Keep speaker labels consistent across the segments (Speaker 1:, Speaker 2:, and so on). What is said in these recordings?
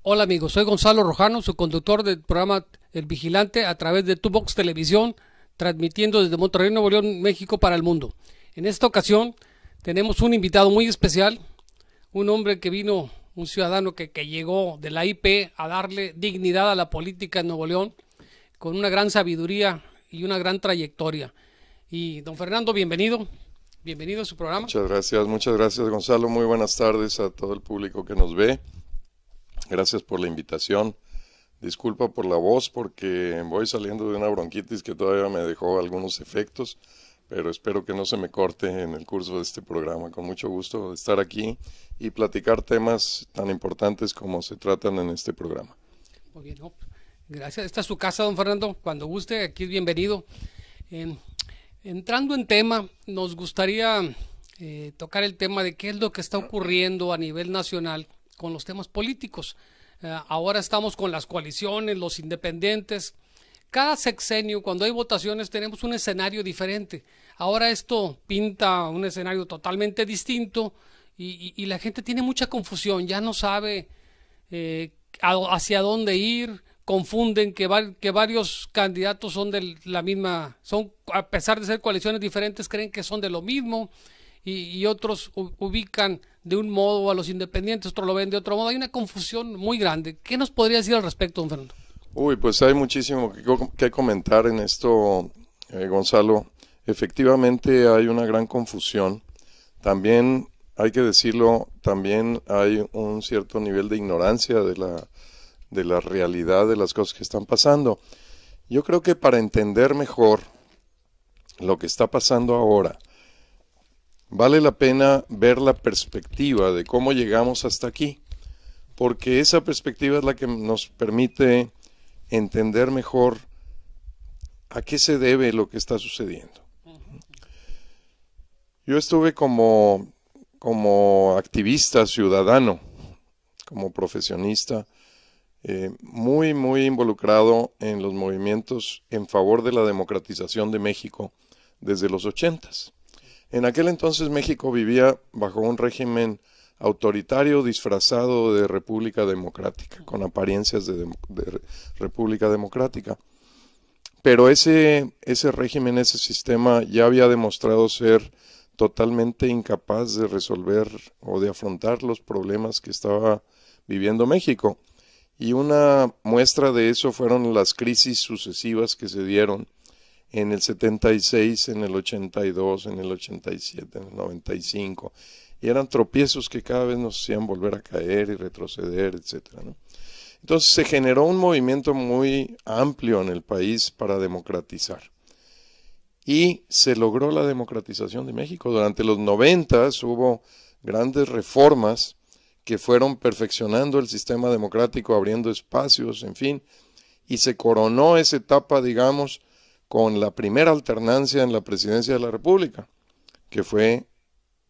Speaker 1: Hola amigos, soy Gonzalo Rojano, su conductor del programa El Vigilante a través de Tubox Televisión, transmitiendo desde Monterrey, Nuevo León, México para el mundo. En esta ocasión tenemos un invitado muy especial, un hombre que vino, un ciudadano que llegó de la IP a darle dignidad a la política en Nuevo León, con una gran sabiduría y una gran trayectoria. Y don Fernando, bienvenido a su programa.
Speaker 2: Muchas gracias Gonzalo, muy buenas tardes a todo el público que nos ve. Gracias por la invitación. Disculpa por la voz porque voy saliendo de una bronquitis que todavía me dejó algunos efectos, pero espero que no se me corte en el curso de este programa. Con mucho gusto de estar aquí y platicar temas tan importantes como se tratan en este programa.
Speaker 1: Muy bien, ¿no? Gracias. Esta es su casa, don Fernando. Cuando guste, aquí es bienvenido. Entrando en tema, nos gustaría tocar el tema de qué es lo que está ocurriendo a nivel nacional con los temas políticos. Ahora estamos con las coaliciones, los independientes. Cada sexenio, cuando hay votaciones, tenemos un escenario diferente. Ahora esto pinta un escenario totalmente distinto y la gente tiene mucha confusión, ya no sabe hacia dónde ir, confunden que varios candidatos son de la misma, a pesar de ser coaliciones diferentes, creen que son de lo mismo y otros ubican de un modo a los independientes, otros lo ven de otro modo. Hay una confusión muy grande. ¿Qué nos podría decir al respecto, don Fernando?
Speaker 2: Pues hay muchísimo que comentar en esto, Gonzalo. Efectivamente hay una gran confusión. También hay que decirlo, también hay un cierto nivel de ignorancia de la realidad de las cosas que están pasando. Yo creo que para entender mejor lo que está pasando ahora, vale la pena ver la perspectiva de cómo llegamos hasta aquí, porque esa perspectiva es la que nos permite entender mejor a qué se debe lo que está sucediendo. Yo estuve como activista ciudadano, como profesionista, muy involucrado en los movimientos en favor de la democratización de México desde los 80s. En aquel entonces México vivía bajo un régimen autoritario disfrazado de república democrática, con apariencias de república democrática. Pero ese régimen, ese sistema ya había demostrado ser totalmente incapaz de resolver o de afrontar los problemas que estaba viviendo México. Y una muestra de eso fueron las crisis sucesivas que se dieron en el 76, en el 82, en el 87, en el 95, y eran tropiezos que cada vez nos hacían volver a caer y retroceder, etcétera, ¿no? Entonces se generó un movimiento muy amplio en el país para democratizar. Y se logró la democratización de México. Durante los 90s hubo grandes reformas que fueron perfeccionando el sistema democrático, abriendo espacios, en fin, y se coronó esa etapa, digamos, con la primera alternancia en la presidencia de la República, que fue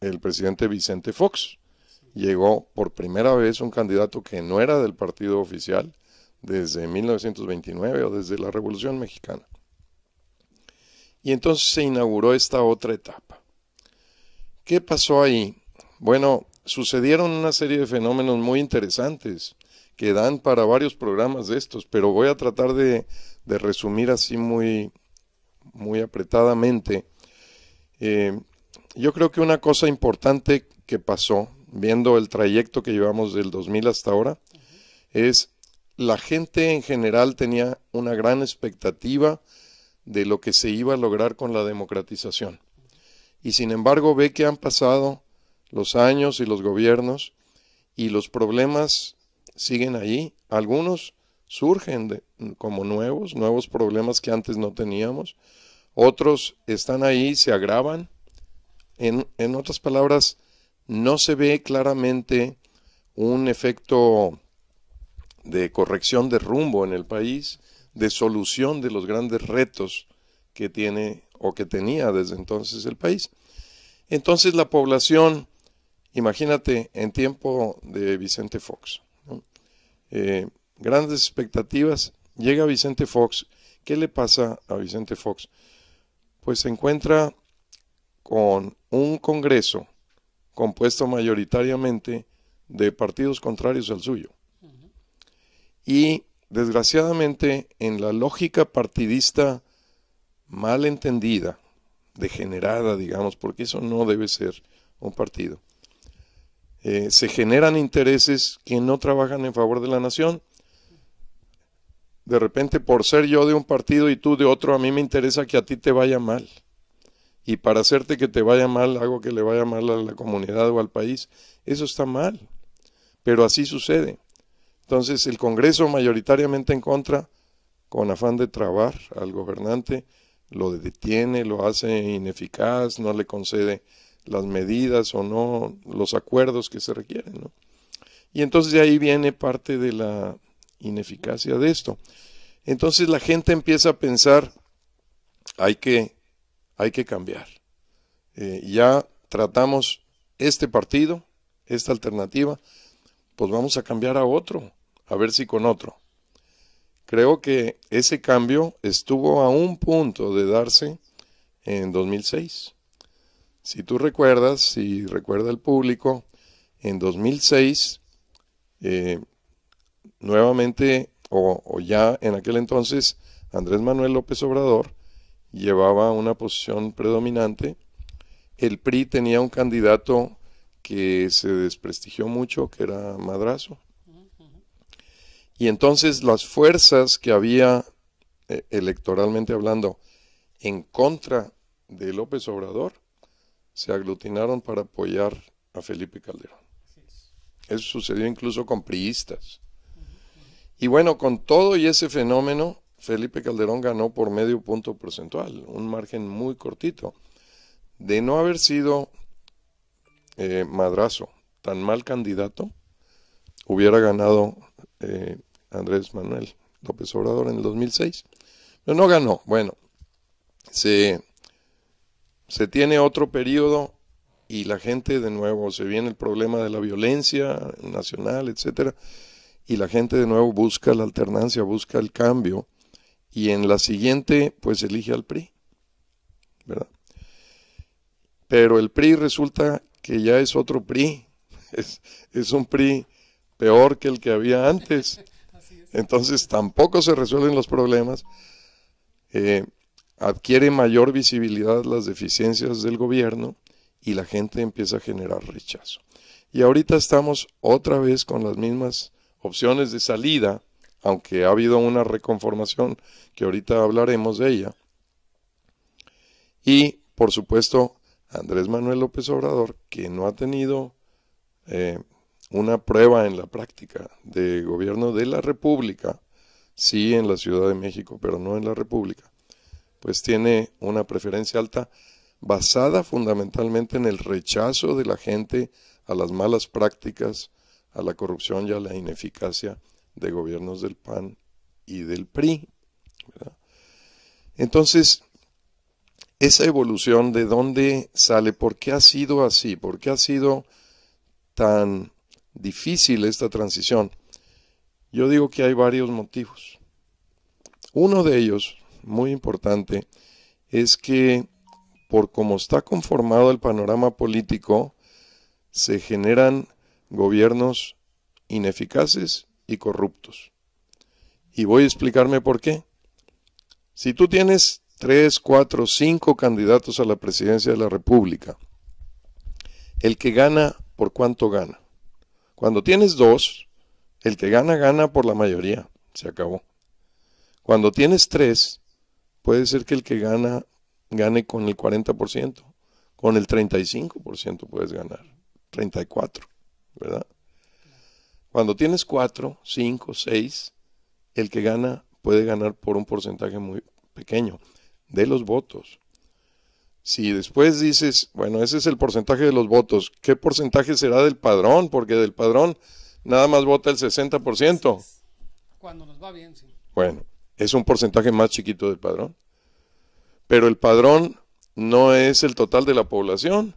Speaker 2: el presidente Vicente Fox. Llegó por primera vez un candidato que no era del partido oficial desde 1929 o desde la Revolución Mexicana. Y entonces se inauguró esta otra etapa. ¿Qué pasó ahí? Bueno, sucedieron una serie de fenómenos muy interesantes que dan para varios programas de estos, pero voy a tratar de resumir así muy apretadamente. Yo creo que una cosa importante que pasó, viendo el trayecto que llevamos del 2000 hasta ahora, es la gente en general tenía una gran expectativa de lo que se iba a lograr con la democratización. Y sin embargo ve que han pasado los años y los gobiernos y los problemas siguen ahí. Algunos surgen como nuevos problemas que antes no teníamos. Otros están ahí, se agravan. En otras palabras, no se ve claramente un efecto de corrección de rumbo en el país, de solución de los grandes retos que tiene o que tenía desde entonces el país. Entonces la población, imagínate, en tiempo de Vicente Fox, ¿no? Grandes expectativas, llega Vicente Fox. ¿Qué le pasa a Vicente Fox? Pues se encuentra con un Congreso compuesto mayoritariamente de partidos contrarios al suyo. Y desgraciadamente en la lógica partidista mal entendida, degenerada, digamos, porque eso no debe ser un partido, se generan intereses que no trabajan en favor de la nación. De repente, por ser yo de un partido y tú de otro, a mí me interesa que a ti te vaya mal. Y para hacerte que te vaya mal, hago que le vaya mal a la comunidad o al país. Eso está mal, pero así sucede. Entonces, el Congreso mayoritariamente en contra, con afán de trabar al gobernante, lo detiene, lo hace ineficaz, no le concede las medidas o no los acuerdos que se requieren, ¿no? Y entonces de ahí viene parte de la ineficacia de esto. Entonces la gente empieza a pensar, hay que cambiar. Ya tratamos este partido, esta alternativa, pues vamos a cambiar a otro, a ver si con otro. Creo que ese cambio estuvo a un punto de darse en 2006. Si tú recuerdas, si recuerda el público, en 2006, nuevamente, o ya en aquel entonces, Andrés Manuel López Obrador llevaba una posición predominante. El PRI tenía un candidato que se desprestigió mucho, que era Madrazo. Y entonces las fuerzas que había, electoralmente hablando, en contra de López Obrador, se aglutinaron para apoyar a Felipe Calderón. Eso sucedió incluso con priistas. Y bueno, con todo y ese fenómeno, Felipe Calderón ganó por medio punto porcentual, un margen muy cortito. De no haber sido Madrazo tan mal candidato, hubiera ganado Andrés Manuel López Obrador en el 2006. Pero no ganó. Bueno, se tiene otro periodo y la gente de nuevo, se viene el problema de la violencia nacional, etcétera, y la gente de nuevo busca la alternancia, busca el cambio, y en la siguiente pues elige al PRI, ¿verdad? Pero el PRI resulta que ya es otro PRI, es un PRI peor que el que había antes, entonces tampoco se resuelven los problemas, adquiere mayor visibilidad las deficiencias del gobierno y la gente empieza a generar rechazo. Y ahorita estamos otra vez con las mismas opciones de salida, aunque ha habido una reconformación que ahorita hablaremos de ella. Y, por supuesto, Andrés Manuel López Obrador, que no ha tenido una prueba en la práctica de gobierno de la República, sí en la Ciudad de México, pero no en la República, pues tiene una preferencia alta basada fundamentalmente en el rechazo de la gente a las malas prácticas, a la corrupción y a la ineficacia de gobiernos del PAN y del PRI, ¿verdad? Entonces, esa evolución, ¿de dónde sale? ¿Por qué ha sido así? ¿Por qué ha sido tan difícil esta transición? Yo digo que hay varios motivos. Uno de ellos, muy importante, es que por cómo está conformado el panorama político, se generan gobiernos ineficaces y corruptos. Y voy a explicarme por qué. Si tú tienes 3, 4, 5 candidatos a la presidencia de la República, el que gana, ¿por cuánto gana? Cuando tienes 2, el que gana, gana por la mayoría, se acabó. Cuando tienes 3, puede ser que el que gana, gane con el 40%, con el 35% puedes ganar, 34%, ¿verdad? Cuando tienes 4, 5, 6, el que gana puede ganar por un porcentaje muy pequeño de los votos. Si después dices, bueno, ese es el porcentaje de los votos, ¿qué porcentaje será del padrón? Porque del padrón nada más vota el 60%.
Speaker 1: Cuando nos va bien, sí.
Speaker 2: Bueno, es un porcentaje más chiquito del padrón. Pero el padrón no es el total de la población.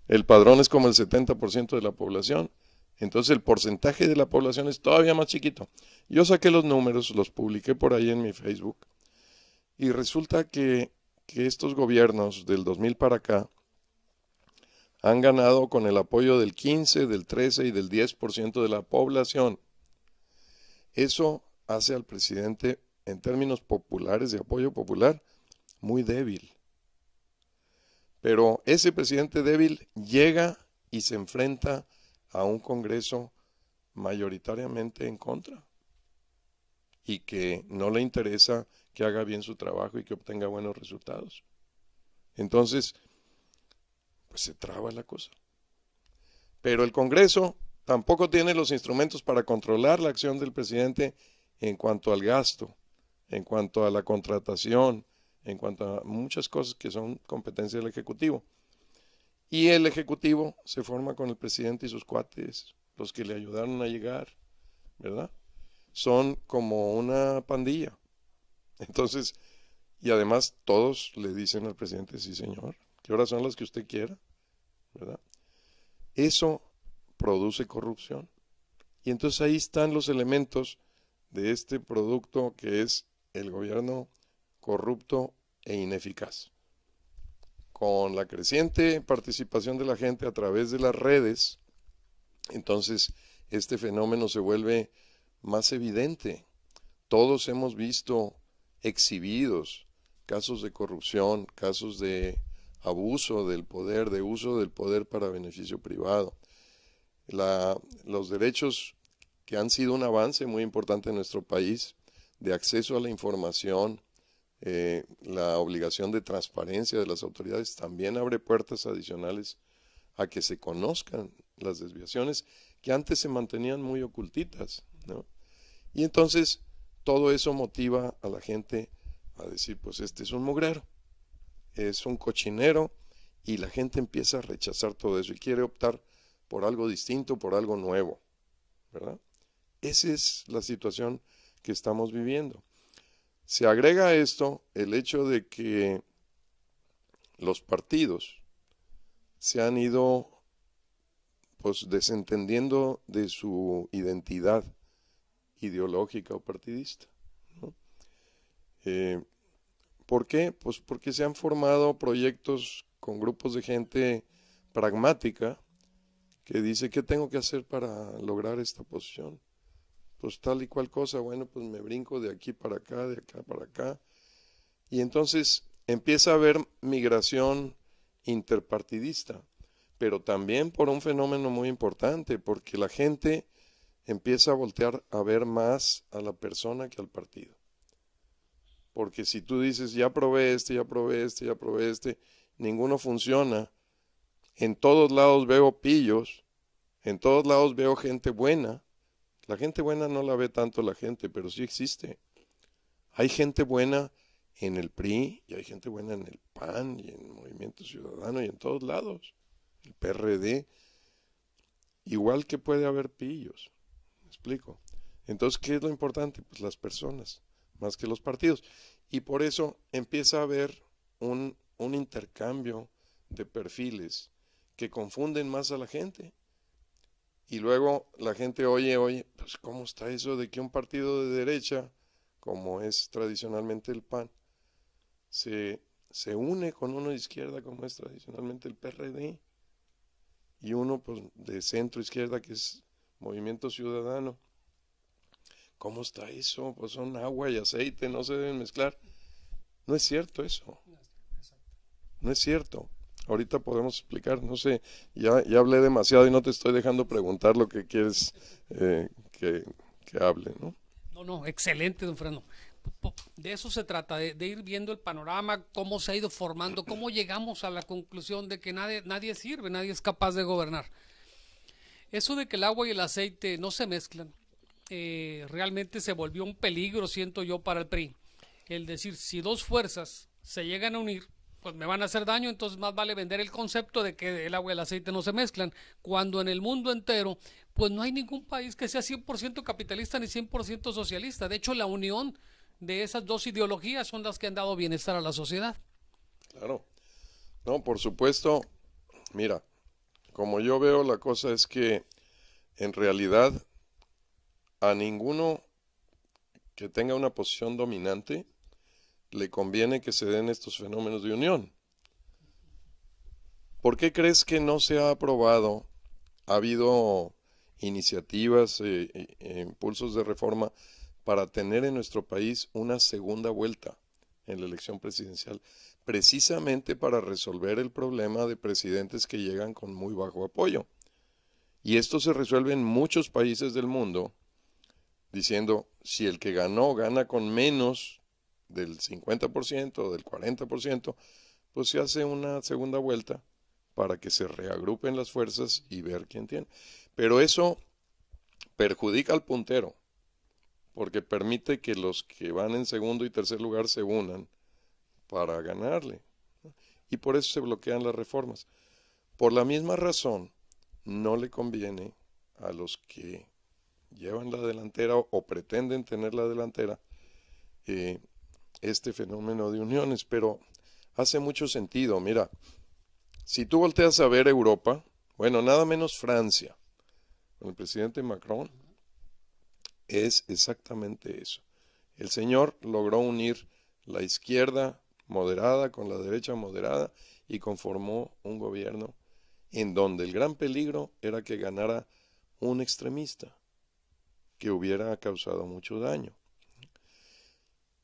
Speaker 2: El padrón es como el 70% de la población. Entonces el porcentaje de la población es todavía más chiquito. Yo saqué los números, los publiqué por ahí en mi Facebook. Y resulta que estos gobiernos del 2000 para acá han ganado con el apoyo del 15, del 13 y del 10% de la población. Eso hace al presidente, en términos populares, de apoyo popular, muy débil. Pero ese presidente débil llega y se enfrenta a un Congreso mayoritariamente en contra y que no le interesa que haga bien su trabajo y que obtenga buenos resultados. Entonces, pues se traba la cosa. Pero el Congreso tampoco tiene los instrumentos para controlar la acción del presidente en cuanto al gasto, en cuanto a la contratación, en cuanto a muchas cosas que son competencia del Ejecutivo. Y el Ejecutivo se forma con el presidente y sus cuates, los que le ayudaron a llegar, ¿verdad? Son como una pandilla. Entonces, y además todos le dicen al presidente, sí señor, ¿qué horas son las que usted quiera? ¿Verdad? Eso produce corrupción. Y entonces ahí están los elementos de este producto que es el gobierno corrupto e ineficaz. Con la creciente participación de la gente a través de las redes, entonces este fenómeno se vuelve más evidente. Todos hemos visto exhibidos casos de corrupción, casos de abuso del poder, de uso del poder para beneficio privado. Los derechos que han sido un avance muy importante en nuestro país, de acceso a la información, la obligación de transparencia de las autoridades, también abre puertas adicionales a que se conozcan las desviaciones que antes se mantenían muy ocultitas, ¿no? Y entonces todo eso motiva a la gente a decir, pues este es un mugrero, es un cochinero, y la gente empieza a rechazar todo eso y quiere optar por algo distinto, por algo nuevo, ¿verdad? Esa es la situación que estamos viviendo. Se agrega a esto el hecho de que los partidos se han ido pues desentendiendo de su identidad ideológica o partidista, ¿no? ¿Por qué? Pues porque se han formado proyectos con grupos de gente pragmática que dice, ¿qué tengo que hacer para lograr esta posición? Pues tal y cual cosa, bueno, pues me brinco de aquí para acá, de acá para acá. Y entonces empieza a haber migración interpartidista, pero también por un fenómeno muy importante, porque la gente empieza a voltear a ver más a la persona que al partido. Porque si tú dices, ya probé este, ya probé este, ya probé este, ninguno funciona, en todos lados veo pillos, en todos lados veo gente buena. La gente buena no la ve tanto la gente, pero sí existe. Hay gente buena en el PRI, y hay gente buena en el PAN, y en Movimiento Ciudadano, y en todos lados. El PRD. Igual que puede haber pillos. ¿Me explico? Entonces, ¿qué es lo importante? Pues las personas, más que los partidos. Y por eso empieza a haber un intercambio de perfiles que confunden más a la gente. Y luego la gente oye, pues ¿cómo está eso de que un partido de derecha, como es tradicionalmente el PAN, se une con uno de izquierda, como es tradicionalmente el PRD, y uno pues de centro izquierda, que es Movimiento Ciudadano? ¿Cómo está eso? Pues son agua y aceite, no se deben mezclar. No es cierto eso. No es cierto. Ahorita podemos explicar, no sé, ya hablé demasiado y no te estoy dejando preguntar lo que quieres que hable, ¿no?
Speaker 1: No, excelente, don Fernando. De eso se trata, de ir viendo el panorama, cómo se ha ido formando, cómo llegamos a la conclusión de que nadie sirve, nadie es capaz de gobernar. Eso de que el agua y el aceite no se mezclan, realmente se volvió un peligro, siento yo, para el PRI. El decir, si dos fuerzas se llegan a unir, pues me van a hacer daño, entonces más vale vender el concepto de que el agua y el aceite no se mezclan, cuando en el mundo entero pues no hay ningún país que sea 100% capitalista ni 100% socialista. De hecho, la unión de esas dos ideologías son las que han dado bienestar a la sociedad.
Speaker 2: Claro. No, por supuesto, mira, como yo veo la cosa es que en realidad a ninguno que tenga una posición dominante le conviene que se den estos fenómenos de unión. ¿Por qué crees que no se ha aprobado? Ha habido iniciativas, impulsos de reforma para tener en nuestro país una segunda vuelta en la elección presidencial, precisamente para resolver el problema de presidentes que llegan con muy bajo apoyo. Y esto se resuelve en muchos países del mundo, diciendo, si el que ganó gana con menos del 50% o del 40%, pues se hace una segunda vuelta para que se reagrupen las fuerzas y ver quién tiene. Pero eso perjudica al puntero, porque permite que los que van en segundo y tercer lugar se unan para ganarle. Y por eso se bloquean las reformas. Por la misma razón, no le conviene a los que llevan la delantera o pretenden tener la delantera este fenómeno de uniones, pero hace mucho sentido. Mira, si tú volteas a ver Europa, bueno, nada menos Francia, con el presidente Macron, es exactamente eso. El señor logró unir la izquierda moderada con la derecha moderada y conformó un gobierno en donde el gran peligro era que ganara un extremista que hubiera causado mucho daño.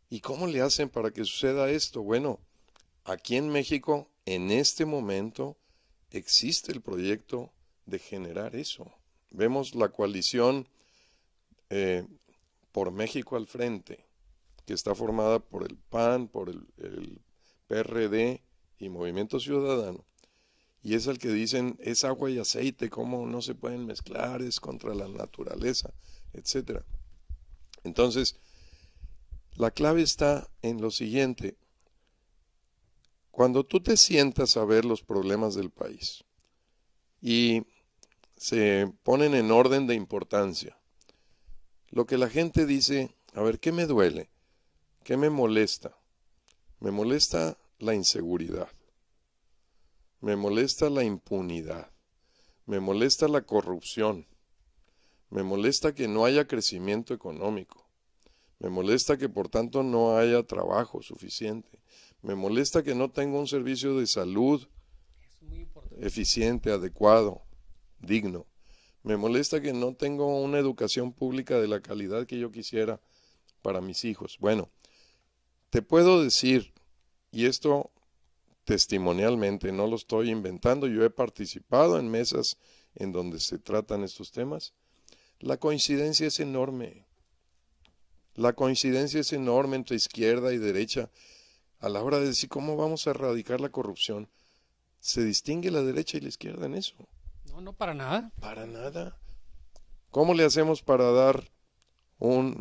Speaker 2: ¿Y cómo le hacen para que suceda esto? Bueno, aquí en México, en este momento, existe el proyecto de generar eso. Vemos la coalición por México al frente, que está formada por el PAN, por el PRD y Movimiento Ciudadano. Y es el que dicen, es agua y aceite, cómo no se pueden mezclar, es contra la naturaleza, etc. Entonces, la clave está en lo siguiente. Cuando tú te sientas a ver los problemas del país y se ponen en orden de importancia, lo que la gente dice, a ver, ¿qué me duele? ¿Qué me molesta? Me molesta la inseguridad. Me molesta la impunidad. Me molesta la corrupción. Me molesta que no haya crecimiento económico. Me molesta que por tanto no haya trabajo suficiente. Me molesta que no tenga un servicio de salud eficiente, adecuado, digno. Me molesta que no tenga una educación pública de la calidad que yo quisiera para mis hijos. Bueno, te puedo decir, y esto testimonialmente, no lo estoy inventando, yo he participado en mesas en donde se tratan estos temas, la coincidencia es enorme. La coincidencia es enorme entre izquierda y derecha. A la hora de decir cómo vamos a erradicar la corrupción, se distingue la derecha y la izquierda en eso.
Speaker 1: No, no para nada.
Speaker 2: Para nada. ¿Cómo le hacemos para dar una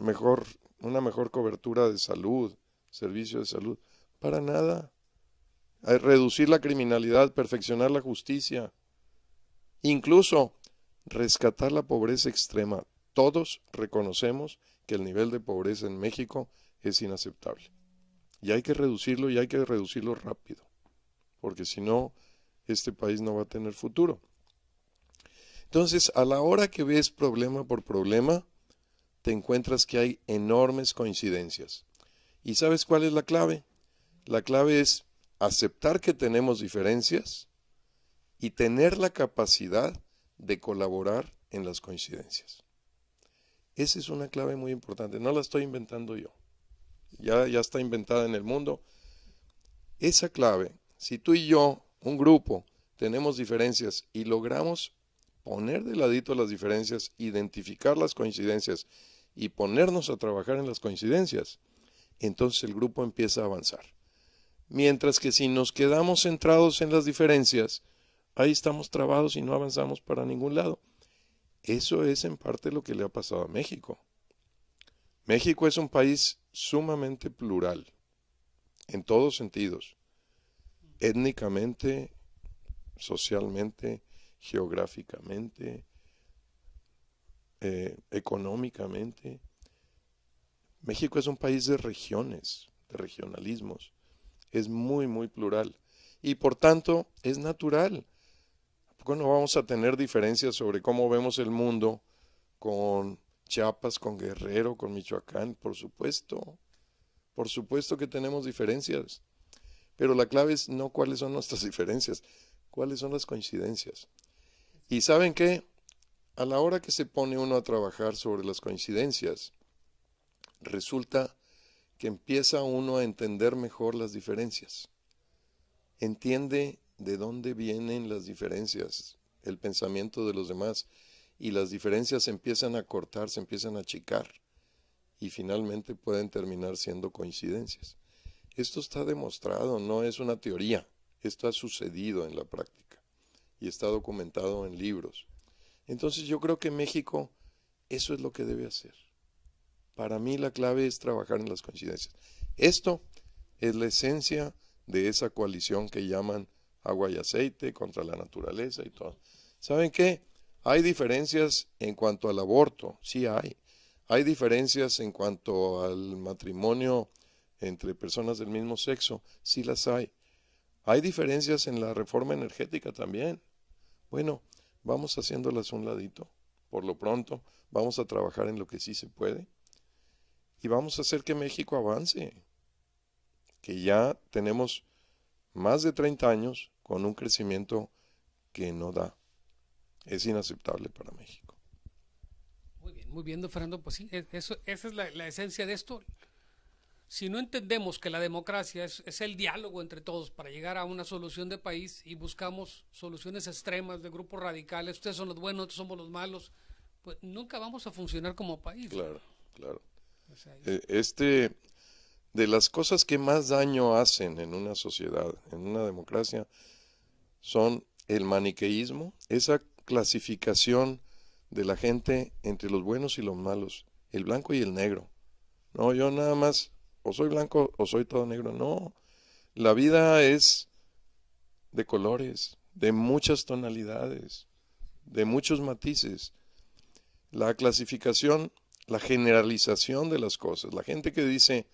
Speaker 2: mejor cobertura de salud, servicio de salud? Para nada. Reducir la criminalidad, perfeccionar la justicia, incluso rescatar la pobreza extrema. Todos reconocemos que el nivel de pobreza en México es inaceptable. Y hay que reducirlo y hay que reducirlo rápido, porque si no, este país no va a tener futuro. Entonces, a la hora que ves problema por problema, te encuentras que hay enormes coincidencias. ¿Y sabes cuál es la clave? La clave es aceptar que tenemos diferencias y tener la capacidad de colaborar en las coincidencias. Esa es una clave muy importante, no la estoy inventando yo, ya está inventada en el mundo. Esa clave, si tú y yo, un grupo, tenemos diferencias y logramos poner de ladito las diferencias, identificar las coincidencias y ponernos a trabajar en las coincidencias, entonces el grupo empieza a avanzar. Mientras que si nos quedamos centrados en las diferencias, ahí estamos trabados y no avanzamos para ningún lado. Eso es en parte lo que le ha pasado a México. México es un país sumamente plural, en todos sentidos, étnicamente, socialmente, geográficamente, económicamente. México es un país de regiones, de regionalismos. Es muy, muy plural. Y por tanto, es natural. ¿Por qué no vamos a tener diferencias sobre cómo vemos el mundo con Chiapas, con Guerrero, con Michoacán? Por supuesto que tenemos diferencias. Pero la clave es no cuáles son nuestras diferencias, cuáles son las coincidencias. ¿Y saben qué? a la hora que se pone uno a trabajar sobre las coincidencias, resulta que empieza uno a entender mejor las diferencias. Entiende de dónde vienen las diferencias, el pensamiento de los demás, y las diferencias se empiezan a cortar, se empiezan a achicar, y finalmente pueden terminar siendo coincidencias. Esto está demostrado, no es una teoría, esto ha sucedido en la práctica y está documentado en libros. Entonces yo creo que México eso es lo que debe hacer. Para mí la clave es trabajar en las coincidencias. Esto es la esencia de esa coalición que llaman agua y aceite contra la naturaleza y todo. ¿Saben qué? Hay diferencias en cuanto al aborto, sí hay. Hay diferencias en cuanto al matrimonio entre personas del mismo sexo, sí las hay. Hay diferencias en la reforma energética también. Bueno, vamos haciéndolas a un ladito. Por lo pronto, vamos a trabajar en lo que sí se puede. Y vamos a hacer que México avance. Que ya tenemos más de 30 años con un crecimiento que no da. Es inaceptable para México.
Speaker 1: Muy bien, don Fernando, pues sí, esa es la esencia de esto. Si no entendemos que la democracia es el diálogo entre todos para llegar a una solución de país y buscamos soluciones extremas de grupos radicales, ustedes son los buenos, nosotros somos los malos, pues nunca vamos a funcionar como país.
Speaker 2: Claro, claro.
Speaker 1: O sea,
Speaker 2: de las cosas que más daño hacen en una sociedad, en una democracia, son el maniqueísmo, esa clasificación de la gente entre los buenos y los malos, el blanco y el negro. No, yo nada más, o soy blanco o soy todo negro. No, la vida es de colores, de muchas tonalidades, de muchos matices. La clasificación, la generalización de las cosas, la gente que dice,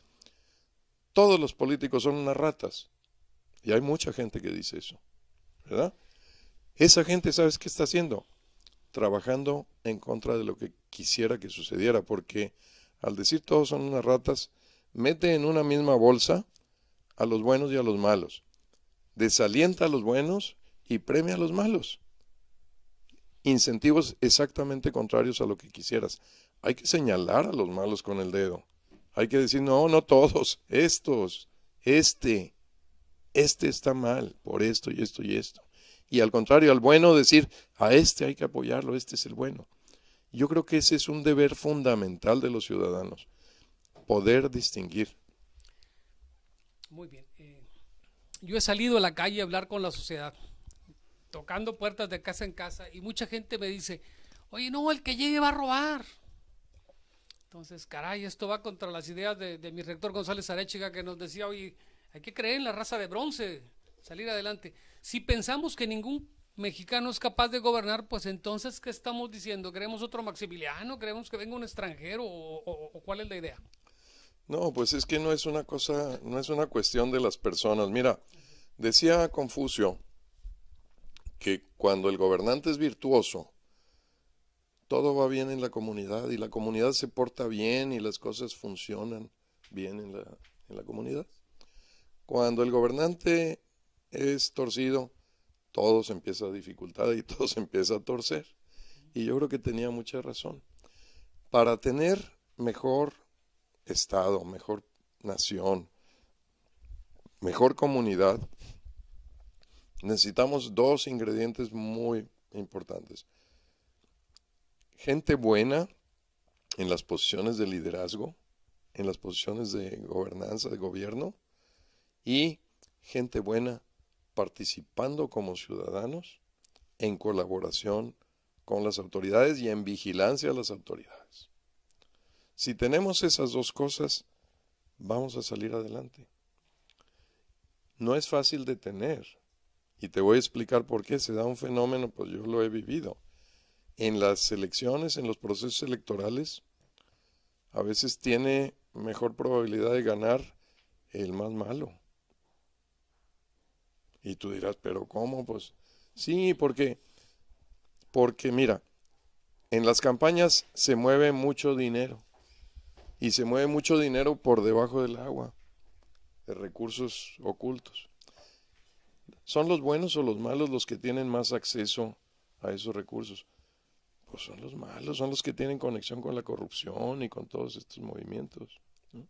Speaker 2: todos los políticos son unas ratas, y hay mucha gente que dice eso, ¿verdad? Esa gente, ¿sabes qué está haciendo? Trabajando en contra de lo que quisiera que sucediera, porque al decir todos son unas ratas, mete en una misma bolsa a los buenos y a los malos, desalienta a los buenos y premia a los malos. Incentivos exactamente contrarios a lo que quisieras. Hay que señalar a los malos con el dedo. Hay que decir, no, no todos, estos, este está mal por esto y esto y esto. Y al contrario, al bueno decir, a este hay que apoyarlo, este es el bueno. Yo creo que ese es un deber fundamental de los ciudadanos, poder distinguir.
Speaker 1: muy bien. Yo he salido a la calle a hablar con la sociedad, tocando puertas de casa en casa, y mucha gente me dice, oye, no, el que llegue va a robar. Entonces, caray, esto va contra las ideas de mi rector González Arechiga, que nos decía, oye, hay que creer en la raza de bronce, salir adelante. Si pensamos que ningún mexicano es capaz de gobernar, pues entonces, ¿qué estamos diciendo? ¿Queremos otro Maximiliano? ¿Queremos que venga un extranjero? ¿O cuál es la idea?
Speaker 2: No, pues es que no es una cosa, no es una cuestión de las personas. Mira, decía Confucio que cuando el gobernante es virtuoso, todo va bien en la comunidad y la comunidad se porta bien y las cosas funcionan bien en la comunidad. Cuando el gobernante es torcido, todo se empieza a dificultar y todo se empieza a torcer. Y yo creo que tenía mucha razón. Para tener mejor Estado, mejor nación, mejor comunidad, necesitamos dos ingredientes muy importantes. Gente buena en las posiciones de liderazgo, en las posiciones de gobernanza, de gobierno, y gente buena participando como ciudadanos en colaboración con las autoridades y en vigilancia a las autoridades. Si tenemos esas dos cosas, vamos a salir adelante. No es fácil de tener, y te voy a explicar por qué. Se da un fenómeno, pues yo lo he vivido. En las elecciones, en los procesos electorales, a veces tiene mejor probabilidad de ganar el más malo. Y tú dirás, ¿pero cómo? Pues sí, porque mira, en las campañas se mueve mucho dinero. Y se mueve mucho dinero por debajo del agua, de recursos ocultos. ¿Son los buenos o los malos los que tienen más acceso a esos recursos? pues son los malos, son los que tienen conexión con la corrupción y con todos estos movimientos, ¿no?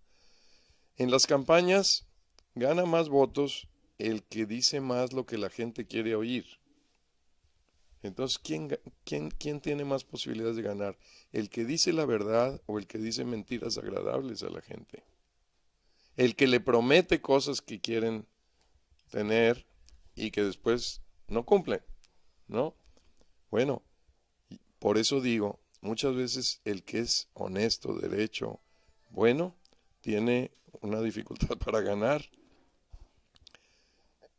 Speaker 2: En las campañas gana más votos el que dice más lo que la gente quiere oír. Entonces, ¿quién tiene más posibilidades de ganar? ¿El que dice la verdad o el que dice mentiras agradables a la gente? El que le promete cosas que quieren tener y que después no cumplen, ¿no? Bueno, por eso digo, muchas veces el que es honesto, derecho, bueno, tiene una dificultad para ganar.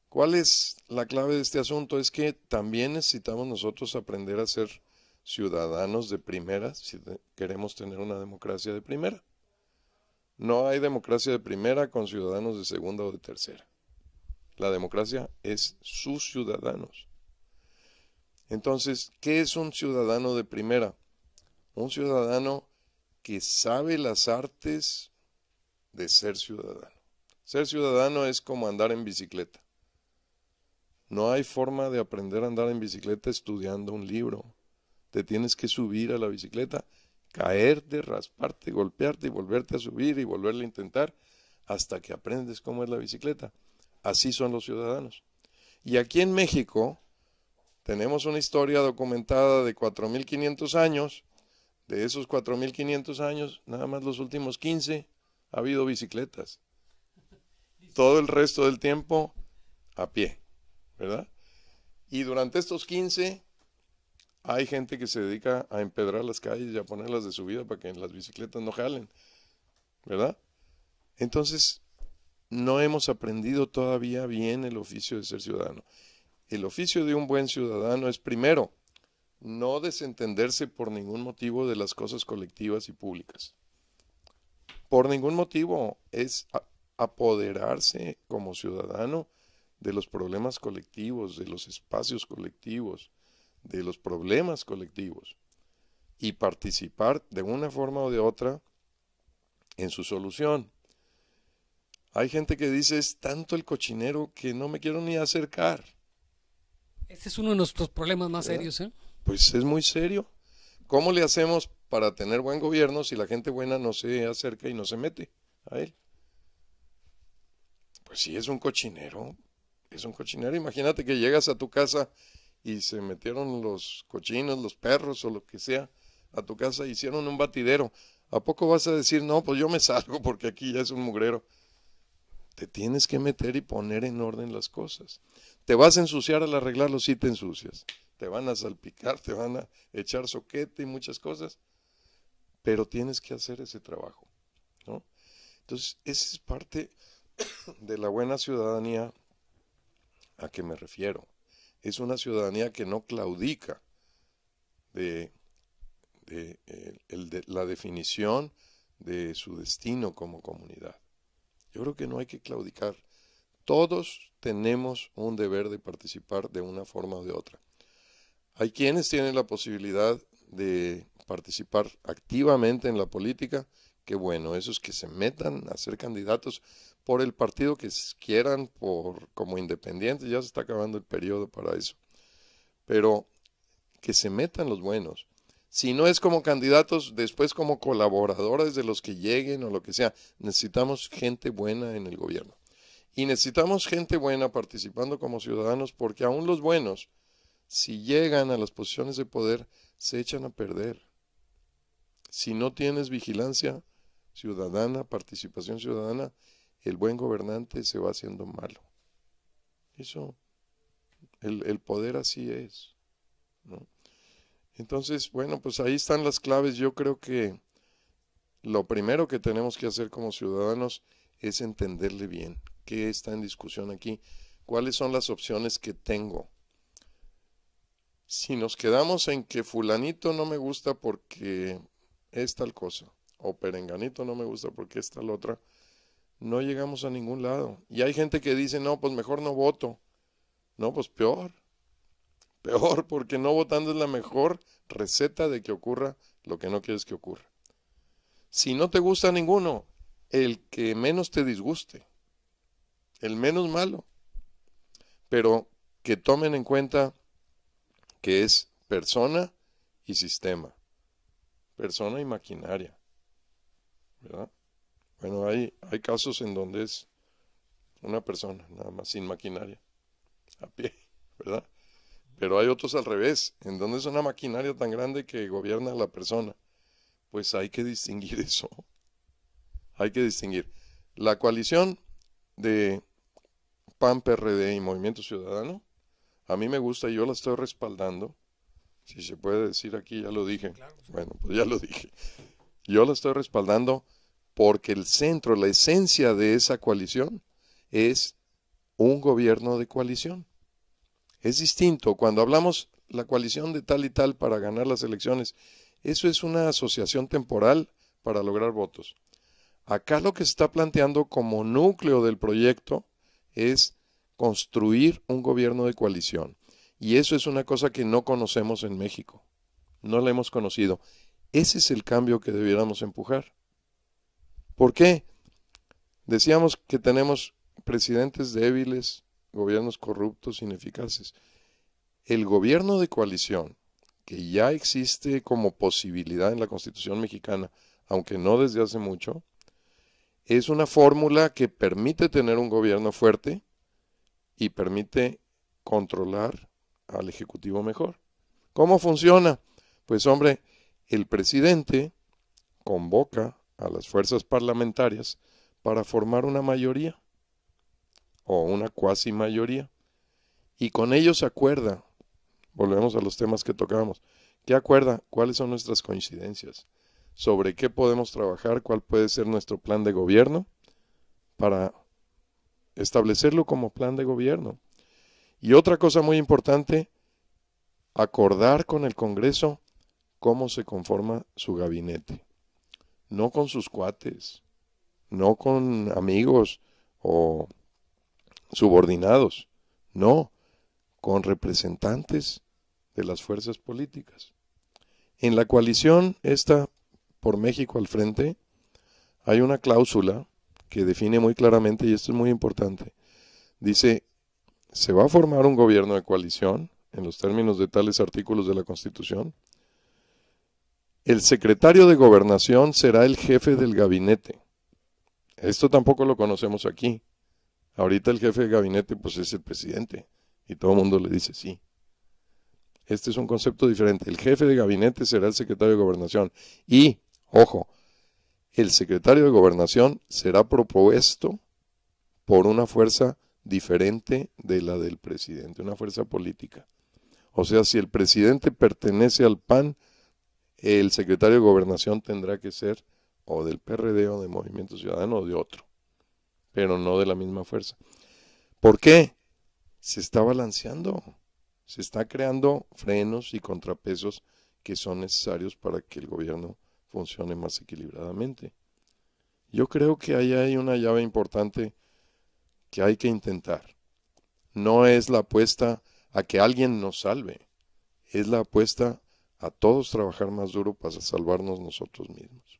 Speaker 2: ¿Cuál es la clave de este asunto? Es que también necesitamos nosotros aprender a ser ciudadanos de primera si queremos tener una democracia de primera. No hay democracia de primera con ciudadanos de segunda o de tercera. La democracia es sus ciudadanos. Entonces, ¿qué es un ciudadano de primera? Un ciudadano que sabe las artes de ser ciudadano. Ser ciudadano es como andar en bicicleta. No hay forma de aprender a andar en bicicleta estudiando un libro. Te tienes que subir a la bicicleta, caerte, rasparte, golpearte y volverte a subir y volverle a intentar hasta que aprendes cómo es la bicicleta. Así son los ciudadanos. Y aquí en México tenemos una historia documentada de 4.500 años. De esos 4.500 años, nada más los últimos 15 ha habido bicicletas. Todo el resto del tiempo a pie, ¿verdad? Y durante estos 15 hay gente que se dedica a empedrar las calles y a ponerlas de subida para que las bicicletas no jalen, ¿verdad? Entonces, no hemos aprendido todavía bien el oficio de ser ciudadano. El oficio de un buen ciudadano es, primero, no desentenderse por ningún motivo de las cosas colectivas y públicas. Por ningún motivo, es apoderarse como ciudadano de los problemas colectivos, de los espacios colectivos, de los problemas colectivos y participar de una forma o de otra en su solución. Hay gente que dice, es tanto el cochinero que no me quiero ni acercar.
Speaker 1: Ese es uno de nuestros problemas más serios, ¿eh?
Speaker 2: Pues es muy serio. ¿Cómo le hacemos para tener buen gobierno si la gente buena no se acerca y no se mete a él? Pues sí, es un cochinero. Es un cochinero. Imagínate que llegas a tu casa y se metieron los cochinos, los perros o lo que sea a tu casa, hicieron un batidero. ¿A poco vas a decir, no, pues yo me salgo porque aquí ya es un mugrero? Te tienes que meter y poner en orden las cosas. ¿Te vas a ensuciar al arreglarlo? Sí te ensucias. Te van a salpicar, te van a echar soquete y muchas cosas. Pero tienes que hacer ese trabajo, ¿no? Entonces, esa es parte de la buena ciudadanía a que me refiero. Es una ciudadanía que no claudica de la definición de su destino como comunidad. Yo creo que no hay que claudicar. Todos tenemos un deber de participar de una forma o de otra. Hay quienes tienen la posibilidad de participar activamente en la política. Qué bueno, esos que se metan a ser candidatos por el partido que quieran, como independientes, ya se está acabando el periodo para eso. Pero que se metan los buenos. Si no es como candidatos, después como colaboradores de los que lleguen o lo que sea. Necesitamos gente buena en el gobierno. Y necesitamos gente buena participando como ciudadanos, porque aún los buenos, si llegan a las posiciones de poder, se echan a perder. Si no tienes vigilancia ciudadana, participación ciudadana, el buen gobernante se va haciendo malo. Eso, el poder así es, ¿no? Entonces, bueno, pues ahí están las claves. Yo creo que lo primero que tenemos que hacer como ciudadanos es entenderle bien qué está en discusión aquí, cuáles son las opciones que tengo. Si nos quedamos en que fulanito no me gusta porque es tal cosa, o perenganito no me gusta porque es tal otra, no llegamos a ningún lado. Y hay gente que dice, no, pues mejor no voto. No, pues peor, porque no votando es la mejor receta de que ocurra lo que no quieres que ocurra. Si no te gusta ninguno, el que menos te disguste, el menos malo, pero que tomen en cuenta que es persona y sistema, persona y maquinaria, ¿verdad? Bueno, hay casos en donde es una persona, nada más, sin maquinaria, a pie, ¿verdad? Pero hay otros al revés, en donde es una maquinaria tan grande que gobierna a la persona. Pues hay que distinguir eso. Hay que distinguir. La coalición de PAN, PRD y Movimiento Ciudadano, a mí me gusta y yo la estoy respaldando. Si se puede decir aquí, ya lo dije. Bueno, pues ya lo dije. Yo la estoy respaldando porque el centro, la esencia de esa coalición es un gobierno de coalición. Es distinto. Cuando hablamos la coalición de tal y tal para ganar las elecciones, eso es una asociación temporal para lograr votos. Acá lo que se está planteando como núcleo del proyecto es construir un gobierno de coalición. Y eso es una cosa que no conocemos en México. No la hemos conocido. Ese es el cambio que debiéramos empujar. ¿Por qué? Decíamos que tenemos presidentes débiles, gobiernos corruptos, ineficaces. El gobierno de coalición, que ya existe como posibilidad en la Constitución mexicana, aunque no desde hace mucho, es una fórmula que permite tener un gobierno fuerte y permite controlar al Ejecutivo mejor. ¿Cómo funciona? Pues hombre, el presidente convoca a las fuerzas parlamentarias para formar una mayoría o una cuasi mayoría y con ellos acuerda, volvemos a los temas que tocábamos, ¿qué acuerda? ¿Cuáles son nuestras coincidencias? ¿Sobre qué podemos trabajar? ¿Cuál puede ser nuestro plan de gobierno? Para establecerlo como plan de gobierno. Y otra cosa muy importante, acordar con el Congreso cómo se conforma su gabinete. No con sus cuates, no con amigos o subordinados, no, con representantes de las fuerzas políticas. En la coalición esta por México al frente hay una cláusula que define muy claramente, y esto es muy importante, dice, se va a formar un gobierno de coalición en los términos de tales artículos de la Constitución. El secretario de Gobernación será el jefe del gabinete. Esto tampoco lo conocemos aquí. Ahorita el jefe de gabinete pues es el presidente y todo el mundo le dice sí. Este es un concepto diferente. El jefe de gabinete será el secretario de Gobernación. Y, ojo, el secretario de Gobernación será propuesto por una fuerza diferente de la del presidente, una fuerza política. O sea, si el presidente pertenece al PAN, el secretario de Gobernación tendrá que ser o del PRD o de Movimiento Ciudadano o de otro, pero no de la misma fuerza. ¿Por qué? Se está balanceando, se está creando frenos y contrapesos que son necesarios para que el gobierno funcione más equilibradamente. Yo creo que ahí hay una llave importante que hay que intentar. No es la apuesta a que alguien nos salve, es la apuesta a todos trabajar más duro para salvarnos nosotros mismos.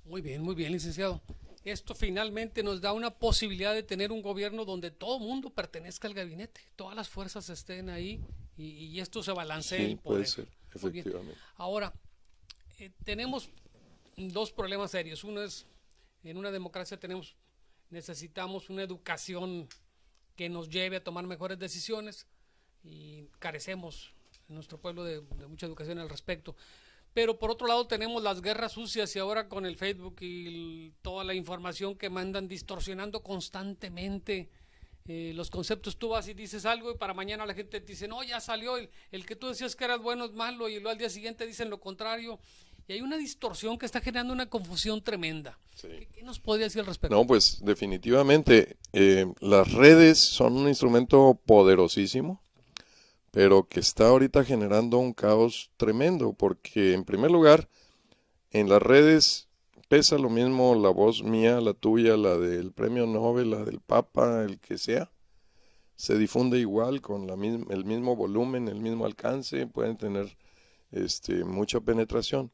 Speaker 1: Muy bien, licenciado. Esto finalmente nos da una posibilidad de tener un gobierno donde todo mundo pertenezca al gabinete, todas las fuerzas estén ahí y esto se balancee
Speaker 2: Sí,
Speaker 1: el poder.
Speaker 2: puede ser, efectivamente.
Speaker 1: Ahora, tenemos dos problemas serios. Uno es, en una democracia necesitamos una educación que nos lleve a tomar mejores decisiones y carecemos en nuestro pueblo de mucha educación al respecto. Pero por otro lado tenemos las guerras sucias y ahora con el Facebook y toda la información que mandan distorsionando constantemente los conceptos. Tú vas y dices algo y para mañana la gente te dice, no, ya salió, el que tú decías que era bueno es malo y luego al día siguiente dicen lo contrario. Y hay una distorsión que está generando una confusión tremenda. Sí. ¿Qué nos podría decir al respecto?
Speaker 2: No, pues definitivamente las redes son un instrumento poderosísimo, pero que está ahorita generando un caos tremendo, porque en primer lugar, en las redes pesa lo mismo la voz mía, la tuya, la del premio Nobel, la del Papa, el que sea. Se difunde igual, con el mismo volumen, el mismo alcance, pueden tener mucha penetración.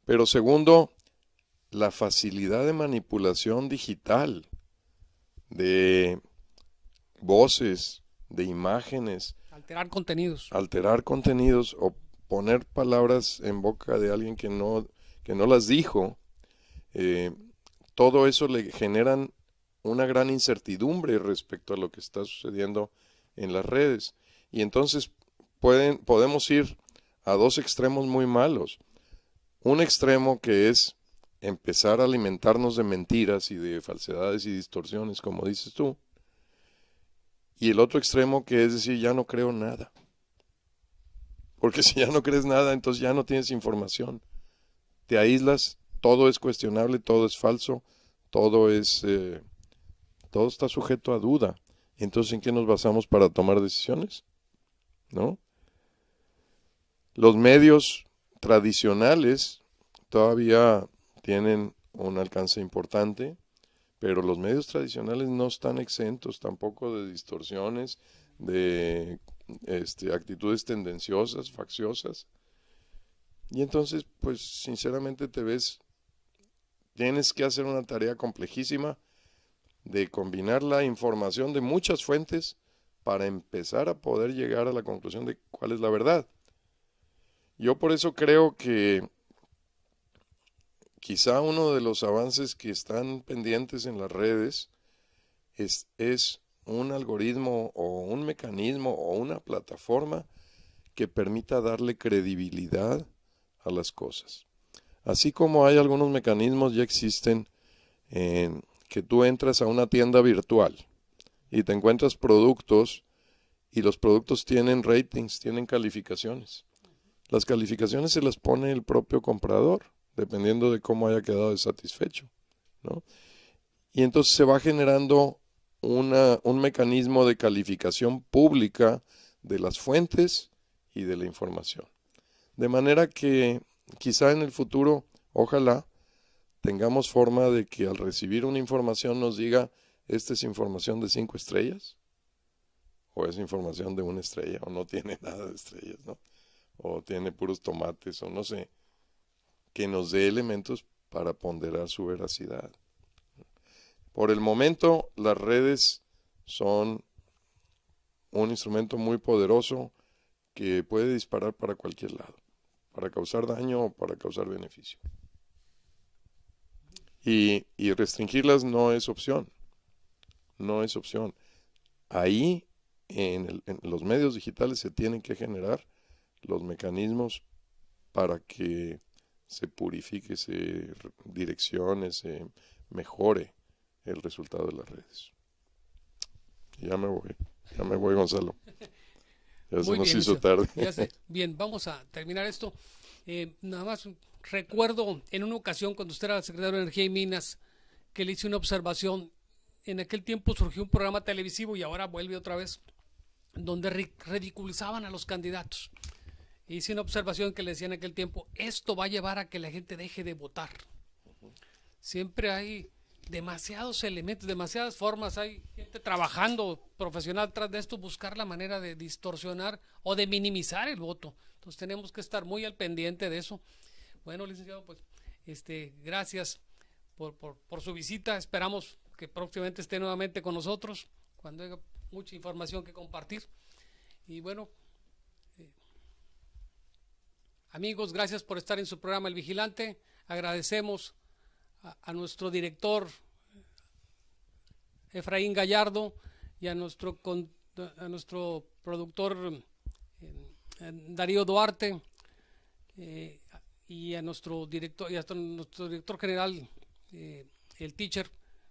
Speaker 2: Pero segundo, la facilidad de manipulación digital, de voces, de imágenes.
Speaker 1: Alterar contenidos.
Speaker 2: Alterar contenidos o poner palabras en boca de alguien que no las dijo, todo eso le generan una gran incertidumbre respecto a lo que está sucediendo en las redes. Y entonces podemos ir a dos extremos muy malos. Un extremo que es empezar a alimentarnos de mentiras y de falsedades y distorsiones, como dices tú. Y el otro extremo que es decir, ya no creo nada. Porque si ya no crees nada, entonces ya no tienes información. Te aíslas, todo es cuestionable, todo es falso, todo está sujeto a duda. Entonces, ¿en qué nos basamos para tomar decisiones? ¿No? Los medios tradicionales todavía tienen un alcance importante, pero los medios tradicionales no están exentos tampoco de distorsiones, de actitudes tendenciosas, facciosas. Y entonces, pues sinceramente tienes que hacer una tarea complejísima de combinar la información de muchas fuentes para empezar a poder llegar a la conclusión de cuál es la verdad. Yo por eso creo que quizá uno de los avances que están pendientes en las redes es un algoritmo o un mecanismo o una plataforma que permita darle credibilidad a las cosas. Así como hay algunos mecanismos ya existen en que tú entras a una tienda virtual y te encuentras productos y los productos tienen ratings, tienen calificaciones. Las calificaciones se las pone el propio comprador, dependiendo de cómo haya quedado satisfecho, ¿no? Y entonces se va generando un mecanismo de calificación pública de las fuentes y de la información. De manera que quizá en el futuro, ojalá, tengamos forma de que al recibir una información nos diga, esta es información de 5 estrellas, o es información de 1 estrella, o no tiene nada de estrellas, ¿no? O tiene puros tomates, o no sé, que nos dé elementos para ponderar su veracidad. Por el momento, las redes son un instrumento muy poderoso que puede disparar para cualquier lado, para causar daño o para causar beneficio. Y restringirlas no es opción, no es opción. Ahí, en los medios digitales se tienen que generar los mecanismos para que se purifique, se direccione, se mejore el resultado de las redes. Ya me voy, Gonzalo. Ya se nos hizo tarde.
Speaker 1: Ya sé. Bien, vamos a terminar esto. Nada más recuerdo en una ocasión cuando usted era secretario de Energía y Minas que le hice una observación. En aquel tiempo surgió un programa televisivo y ahora vuelve otra vez, donde ridiculizaban a los candidatos. Hice una observación que le decía en aquel tiempo, esto va a llevar a que la gente deje de votar. Siempre hay demasiados elementos, demasiadas formas, hay gente trabajando profesional tras de esto, buscar la manera de distorsionar o de minimizar el voto. Entonces tenemos que estar muy al pendiente de eso. Bueno, licenciado, pues gracias por su visita. Esperamos que próximamente esté nuevamente con nosotros cuando haya mucha información que compartir. Y bueno, amigos, gracias por estar en su programa El Vigilante. Agradecemos a nuestro director Efraín Gallardo y a nuestro productor Darío Duarte y a nuestro director general, el teacher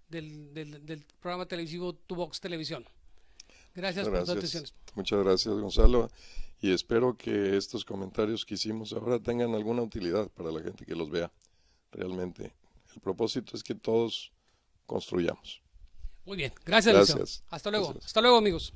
Speaker 1: del programa televisivo Tuvox Televisión. Gracias por sus atenciones.
Speaker 2: Muchas gracias, Gonzalo. Y espero que estos comentarios que hicimos ahora tengan alguna utilidad para la gente que los vea. Realmente, el propósito es que todos construyamos.
Speaker 1: Muy bien, gracias. Hasta luego. Gracias. Hasta luego, amigos.